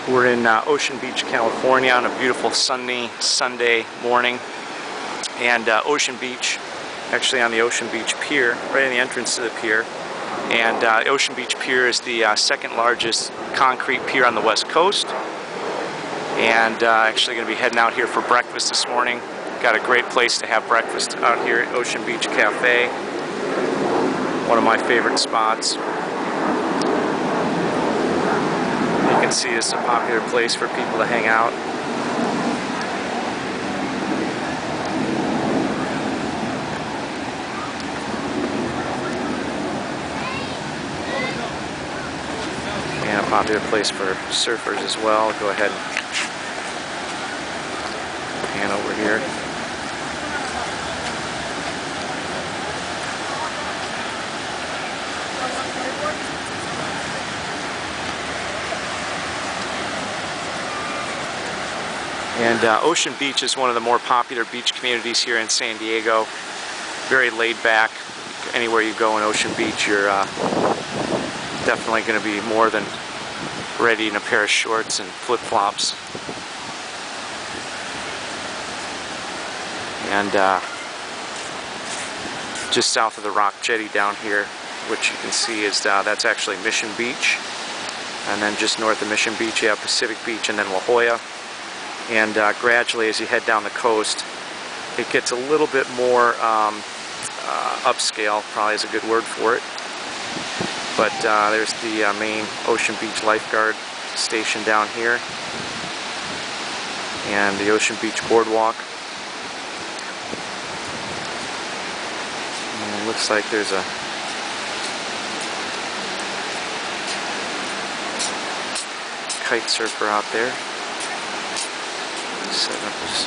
We're in Ocean Beach, California on a beautiful sunny Sunday morning. And Ocean Beach, actually on the Ocean Beach Pier, right in the entrance to the pier. And Ocean Beach Pier is the second largest concrete pier on the West Coast. And actually going to be heading out here for breakfast this morning. Got a great place to have breakfast out here at Ocean Beach Cafe. One of my favorite spots. You can see it's a popular place for people to hang out. And a popular place for surfers as well. Go ahead and pan over here. And Ocean Beach is one of the more popular beach communities here in San Diego. Very laid back. Anywhere you go in Ocean Beach, you're definitely going to be more than ready in a pair of shorts and flip-flops. And just south of the Rock Jetty down here, which you can see is that's actually Mission Beach. And then just north of Mission Beach, you have Pacific Beach and then La Jolla. And gradually, as you head down the coast, it gets a little bit more upscale, probably is a good word for it. But there's the main Ocean Beach lifeguard station down here. And the Ocean Beach Boardwalk. And it looks like there's a kite surfer out there. Setting up his